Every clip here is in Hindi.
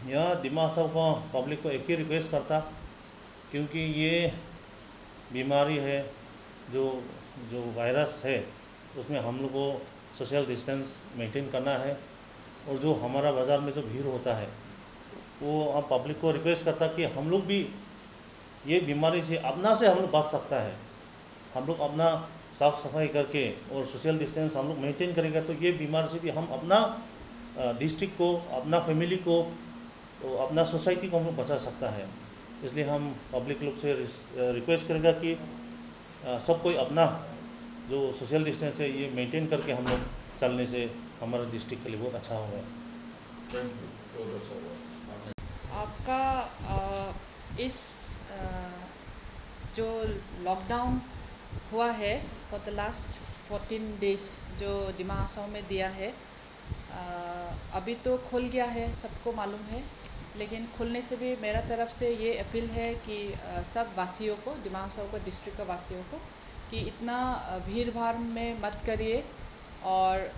यह दिमाग सब को पब्लिक को एक ही रिक्वेस्ट करता, क्योंकि ये बीमारी है जो जो वायरस है, उसमें हम लोग को सोशल डिस्टेंस मेंटेन करना है। और जो हमारा बाज़ार में जो भीड़ होता है, वो हम पब्लिक को रिक्वेस्ट करता कि हम लोग भी ये बीमारी से अपना से हम लोग बच सकता है। हम लोग अपना साफ़ सफाई करके और सोशल डिस्टेंस हम लोग मेंटेन करेंगे तो ये बीमारी से भी हम अपना डिस्ट्रिक्ट को, अपना फैमिली को, तो अपना सोसाइटी को हम लोग बचा सकता है। इसलिए हम पब्लिक लोग से रिक्वेस्ट करेंगे कि सब कोई अपना जो सोशल डिस्टेंस है ये मेंटेन करके हम लोग चलने से हमारा डिस्ट्रिक्ट के लिए बहुत अच्छा होगा। थैंक यू, बहुत अच्छा हुआ। आपका इस जो लॉकडाउन हुआ है फॉर द लास्ट 14 डेज़ जो डिमा हासाओ में दिया है, अभी तो खुल गया है, सबको मालूम है, लेकिन खुलने से भी मेरा तरफ से ये अपील है कि सब वासियों को, डिमा हासाओ को डिस्ट्रिक्ट का वासियों को, कि इतना भीड़ भाड़ में मत करिए और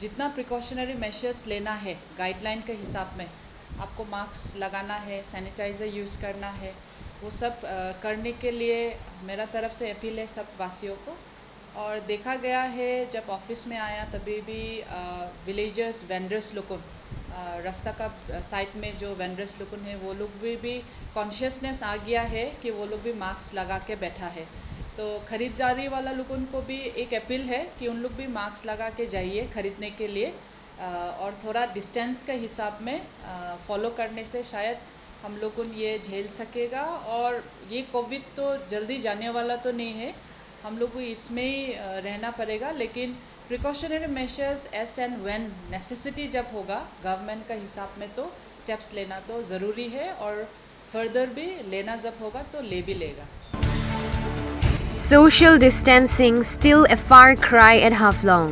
जितना प्रिकॉशनरी मेजर्स लेना है गाइडलाइन के हिसाब में, आपको मास्क लगाना है, सैनिटाइज़र यूज़ करना है, वो सब करने के लिए मेरा तरफ से अपील है सब वासियों को। और देखा गया है जब ऑफिस में आया तभी भी विलेजर्स वेंडर्स लोगों रास्ता का साइड में जो वेंडर्स लोगों हैं वो लोग भी कॉन्शियसनेस आ गया है कि वो लोग भी मास्क लगा के बैठा है। तो ख़रीदारी वाला लोगों को भी एक अपील है कि उन लोग भी मास्क लगा के जाइए ख़रीदने के लिए, और थोड़ा डिस्टेंस के हिसाब में फॉलो करने से शायद हम लोग ये झेल सकेगा। और ये कोविड तो जल्दी जाने वाला तो नहीं है, हम लोग को इसमें ही रहना पड़ेगा, लेकिन precautionary measures S and when necessity जब होगा गवर्नमेंट का हिसाब में तो स्टेप्स लेना तो ज़रूरी है, और फर्दर भी लेना जब होगा तो ले भी लेगा। Social distancing still a far cry at Haflong.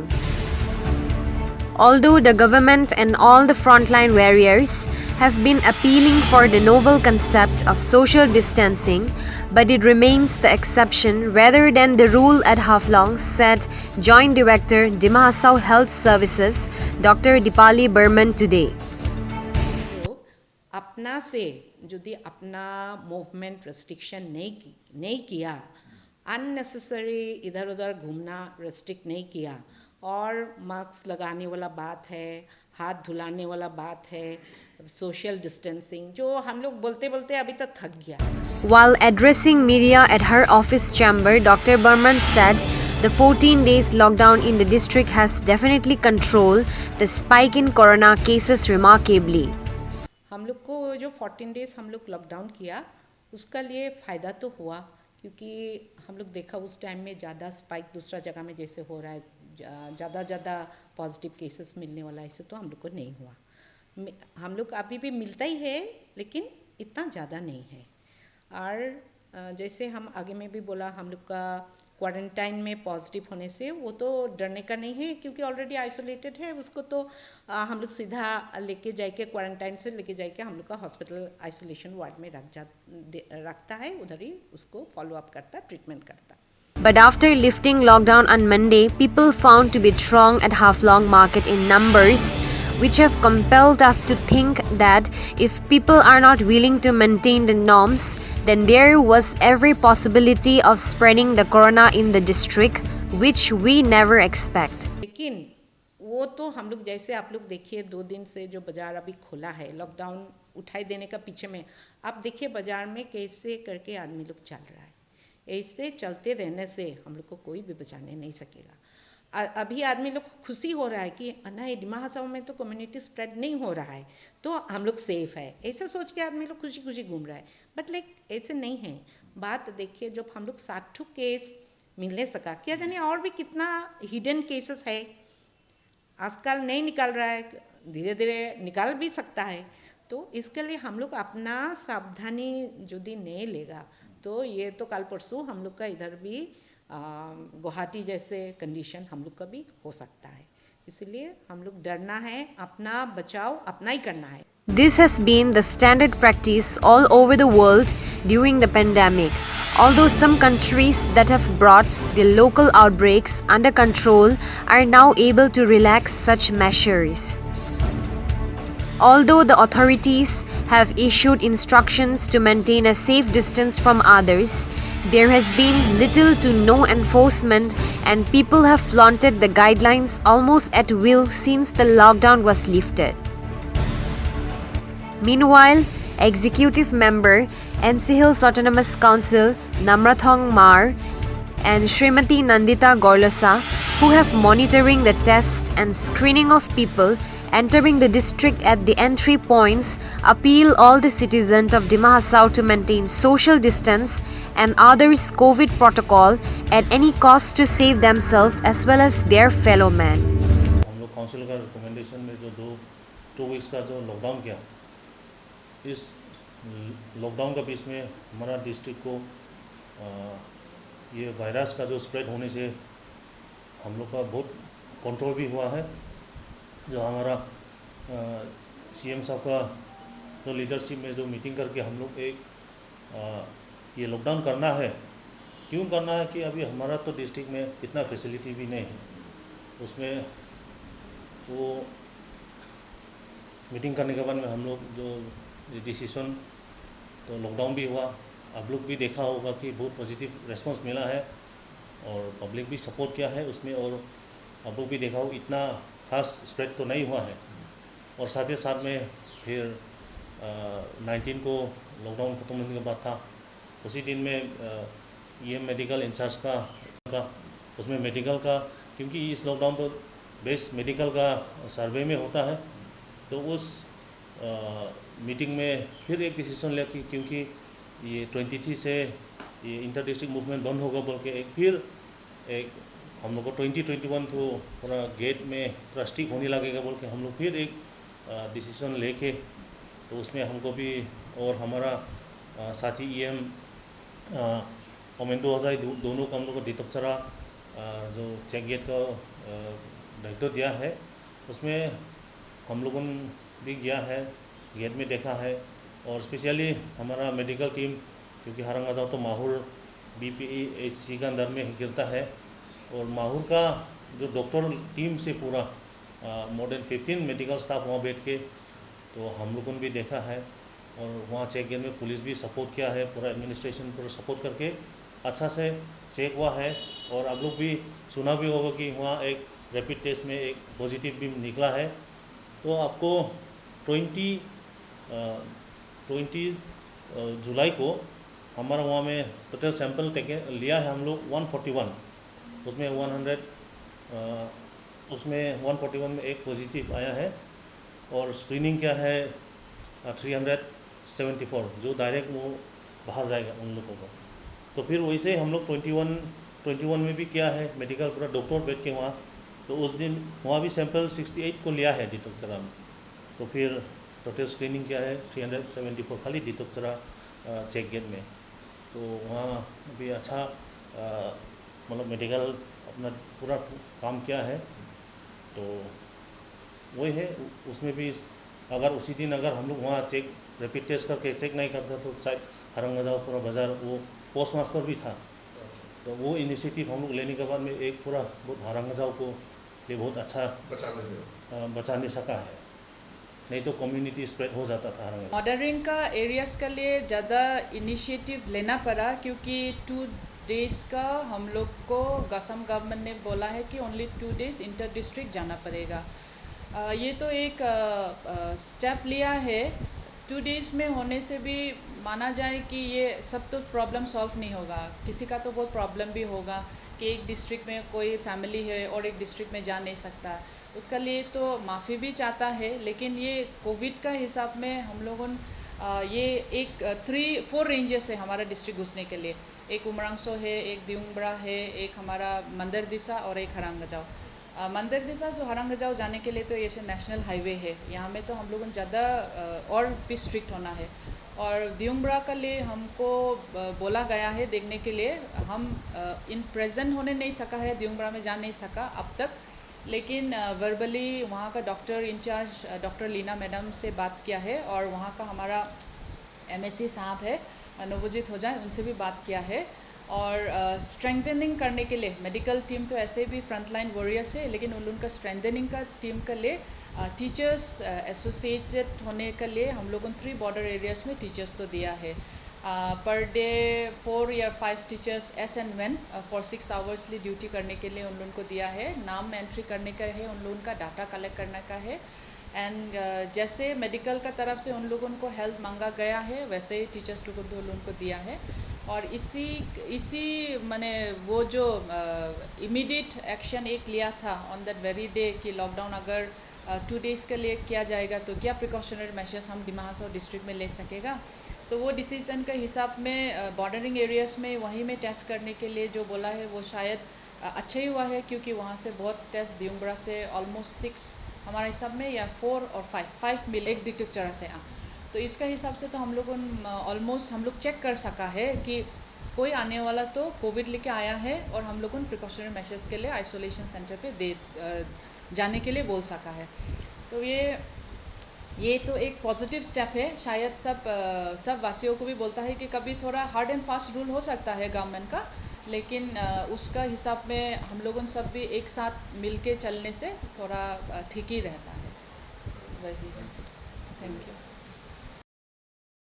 Although the government and all the frontline warriors have been appealing for the novel concept of social distancing, but it remains the exception rather than the rule at Haflong, said Joint Director Dima Hasao Health Services Dr. Dipali Burman today. तो अपना से यदि अपना मूवमेंट रेस्ट्रिक्शन नहीं किया, अननेसेसरी इधर उधर घूमना रेस्ट्रिक्ट नहीं किया, और मास्क लगाने वाला बात है, हाथ धुलाने वाला बात है, सोशल डिस्टेंसिंग जो हम लोग बोलते बोलते अभी तक थक गया। While addressing media at her office chamber, Dr. Burman said the 14 days lockdown in the district has definitely controlled the spike in corona cases remarkably. हम लोग को जो 14 डेज हम लोग लॉकडाउन किया उसका लिए फ़ायदा तो हुआ, क्योंकि हम लोग देखा उस टाइम में ज़्यादा स्पाइक दूसरा जगह में जैसे हो रहा है, ज़्यादा पॉजिटिव केसेस मिलने वाला, ऐसे तो हम लोग को नहीं हुआ। हम लोग अभी भी मिलता ही है लेकिन इतना ज़्यादा नहीं है। और जैसे हम आगे में भी बोला, हम लोग का क्वारंटाइन में पॉजिटिव होने से वो तो डरने का नहीं है, क्योंकि ऑलरेडी आइसोलेटेड है, उसको तो हम लोग सीधा लेके जाके क्वारंटाइन से लेके जाके हम लोग का हॉस्पिटल आइसोलेशन वार्ड में रखता है, उधर ही उसको फॉलो अप करता, ट्रीटमेंट करता। But after lifting lockdown on Monday, people found to be throng at Haflong Market in numbers, which have compelled us to think that if people are not willing to maintain the norms, then there was every possibility of spreading the corona in the district, which we never expect. लेकिन वो तो हम लोग जैसे आप लोग देखिए 2 दिन से जो बाज़ार अभी खुला है, लॉकडाउन उठाई देने का पीछे में आप देखिए बाज़ार में कैसे करके आदमी लोग चल रहा है। ऐसे चलते रहने से हम लोग को कोई भी बचाने नहीं सकेगा। अभी आदमी लोग को खुशी हो रहा है कि नहीं, डिमा हासाओ में तो कम्युनिटी स्प्रेड नहीं हो रहा है तो हम लोग सेफ़ है, ऐसा सोच के आदमी लोग खुशी खुशी घूम रहा है। बट ऐसे नहीं है। बात देखिए, जब हम लोग 60 केस मिलने सका, क्या जाने और भी कितना हिडन केसेस है, आजकल नहीं निकल रहा है, धीरे धीरे निकाल भी सकता है। तो इसके लिए हम लोग अपना सावधानी यदि नहीं लेगा तो ये तो कल परसों हम लोग का इधर भी गुवाहाटी जैसे कंडीशन हम लोग का भी हो सकता है। इसलिए हम लोग डरना है, अपना बचाव अपना ही करना है। This has been the standard practice all over the world during the pandemic. Although some countries that have brought their local outbreaks under control are now able to relax such measures. Although the authorities have issued instructions to maintain a safe distance from others, there has been little to no enforcement and people have flaunted the guidelines almost at will since the lockdown was lifted. Meanwhile, Executive Member, NC Hills Autonomous Council, Namrathong Mar, and Srimati Nandita Gorlasa, who have monitoring the test and screening of people entering the district at the entry points, appeal all the citizens of Dima Hasao to maintain social distance and others COVID protocol at any cost to save themselves as well as their fellow men. हम लोग काउंसिल का रिकमेंडेशन में जो 2 वीक्स का जो लॉकडाउन किया, इस लॉकडाउन का बीच में हमारा डिस्ट्रिक्ट को ये वायरस का जो स्प्रेड होने से हम लोग का बहुत कंट्रोल भी हुआ है। जो हमारा सीएम साहब का जो लीडरशिप में जो मीटिंग करके हम लोग एक ये लॉकडाउन करना है, क्यों करना है कि अभी हमारा तो डिस्ट्रिक्ट में इतना फैसिलिटी भी नहीं है। उसमें वो मीटिंग करने के बाद में हम लोग जो डिसीजन, तो लॉकडाउन भी हुआ। आप लोग भी देखा होगा कि बहुत पॉजिटिव रेस्पॉन्स मिला है और पब्लिक भी सपोर्ट किया है उसमें, और आप लोग भी देखा हो इतना खास स्प्रेड तो नहीं हुआ है। और साथ ही साथ में फिर 19 को लॉकडाउन खत्म होने के बाद था, उसी दिन में ये मेडिकल इंचार्ज का उसमें मेडिकल का, क्योंकि इस लॉकडाउन तो बेस मेडिकल का सर्वे में होता है, तो उस मीटिंग में फिर एक डिसीजन लिया कि क्योंकि ये 23 से ये इंटर डिस्ट्रिक्ट मूवमेंट बंद होगा बोल के एक हम लोग को 2021 तो पूरा गेट में पूरा स्टिक होने लगेगा बोल के हम लोग फिर एक डिसीजन लेके, तो उसमें हमको भी और हमारा साथी EM ओमेंदो हजाई दोनों को हम लोग को दितोक्चरा जो चेक गेट का दायित्व दिया है, उसमें हम लोगों ने भी गया है, गेट में देखा है। और स्पेशली हमारा मेडिकल टीम, क्योंकि हारंगाजाव तो माहौर BPEHC का अंदर में गिरता है, और माहौर का जो डॉक्टर टीम से पूरा मोर देन 15 मेडिकल स्टाफ वहाँ बैठ के, तो हम लोगों ने भी देखा है। और वहाँ चेक गेट में पुलिस भी सपोर्ट किया है, पूरा एडमिनिस्ट्रेशन पूरा सपोर्ट करके अच्छा से चेक हुआ है। और आप लोग भी सुना भी होगा कि वहाँ एक रैपिड टेस्ट में एक पॉजिटिव भी निकला है। तो आपको 20 जुलाई को हमारा वहाँ में टोटल सैंपल लिया है हम लोग 141, उसमें 141 में एक पॉजिटिव आया है। और स्क्रीनिंग क्या है 374, जो डायरेक्ट वो बाहर जाएगा उन लोगों को। तो फिर वैसे हम लोग 21 में भी किया है, मेडिकल पूरा डॉक्टर बैठ के वहाँ, तो उस दिन वहाँ भी सैंपल 68 को लिया है दितोक्चरा में। तो फिर टोटल स्क्रीनिंग क्या है 374 खाली दितोक्चरा चेक गेट में। तो वहाँ भी अच्छा मतलब मेडिकल अपना पूरा काम किया है। तो वही है, उसमें भी अगर उसी दिन अगर हम लोग वहाँ चेक रैपिड टेस्ट करके चेक नहीं करता तो शायद हारंगाजाव पूरा बाज़ार वो पोस्ट मास्टर भी था। तो वो इनिशिएटिव हम लोग लेने के बाद में एक पूरा बहुत हारंगाजाव को लिए बहुत अच्छा बचा नहीं सका है, नहीं तो कम्युनिटी स्प्रेड हो जाता था हारंगाजाव। मॉडरिंग का एरियाज के लिए ज़्यादा इनिशिएटिव लेना पड़ा, क्योंकि 2 डेज़ का हम लोग को असम गवर्नमेंट ने बोला है कि ओनली 2 डेज़ इंटर डिस्ट्रिक्ट जाना पड़ेगा। ये तो एक स्टेप लिया है। 2 डेज़ में होने से भी माना जाए कि ये सब तो प्रॉब्लम सॉल्व नहीं होगा, किसी का तो बहुत प्रॉब्लम भी होगा कि एक डिस्ट्रिक्ट में कोई फैमिली है और एक डिस्ट्रिक्ट में जा नहीं सकता, उसका लिए तो माफ़ी भी चाहता है। लेकिन ये कोविड का हिसाब में हम लोगों ये एक 3-4 रेंजेस है हमारा डिस्ट्रिक्ट घुसने के लिए। एक उमरांगसो है, एक दिउंगब्रा है, एक हमारा मंदिरदिसा और एक हारंगाजाव। मंदिरदिसा जो हारंगाजाव जाने के लिए तो ये नेशनल हाईवे है, यहाँ में तो हम लोगों को ज़्यादा और भी स्ट्रिक्ट होना है। और दिउंगब्रा का लिए हमको बोला गया है देखने के लिए, हम इन प्रेजेंट होने नहीं सका है, दिउंगब्रा में जा नहीं सका अब तक, लेकिन वर्बली वहाँ का doctor in charge doctor Leena madam से बात किया है, और वहाँ का हमारा MSc साहब है नवोजित हो जाए, उनसे भी बात किया है। और स्ट्रेंथनिंग करने के लिए मेडिकल टीम तो ऐसे भी फ्रंटलाइन वॉरियर्स है, लेकिन उन लोगों का स्ट्रेंथनिंग का टीम के लिए टीचर्स एसोसिएटेड होने के लिए हम लोगों ने 3 बॉर्डर एरियाज़ में टीचर्स तो दिया है। पर डे 4 या 5 teachers as and when for 6 आवर्सली ड्यूटी करने के लिए उन लोगों को दिया है। नाम एंट्री करने का है, उन लोगों का डाटा कलेक्ट करने का है। एंड जैसे मेडिकल का तरफ से उन लोगों को हेल्प मांगा गया है, वैसे ही टीचर्स लोगों को उन लोगों को दिया है। और इसी मैंने वो जो इमीडिएट एक्शन एक लिया था ऑन दैट वेरी डे कि लॉकडाउन अगर 2 डेज़ के लिए किया जाएगा तो क्या प्रिकॉशनरी मेजर्स हम डिमा हसाओ डिस्ट्रिक्ट में ले सकेगा। तो वो डिसीजन के हिसाब में बॉर्डरिंग एरियाज़ में वहीं में टेस्ट करने के लिए जो बोला है वो शायद अच्छा ही हुआ है, क्योंकि वहाँ से बहुत टेस्ट दियुंगबरा से ऑलमोस्ट 6 हमारे हिसाब में या 4 और 5 मिल एक दिक्चरा से। तो इसका हिसाब से तो हम लोगों ऑलमोस्ट हम लोग चेक कर सका है कि कोई आने वाला तो कोविड लेके आया है और हम लोगों ने प्रिकॉशनरी मेजर्स के लिए आइसोलेशन सेंटर पे जाने के लिए बोल सका है। तो ये तो एक पॉजिटिव स्टेप है। शायद सब वासियों को भी बोलता है कि कभी थोड़ा हार्ड एंड फास्ट रूल हो सकता है गवर्नमेंट का, लेकिन उसका हिसाब में हम लोगों सब भी एक साथ मिल के चलने से थोड़ा ठीक ही रहता है। वही है। Thank you.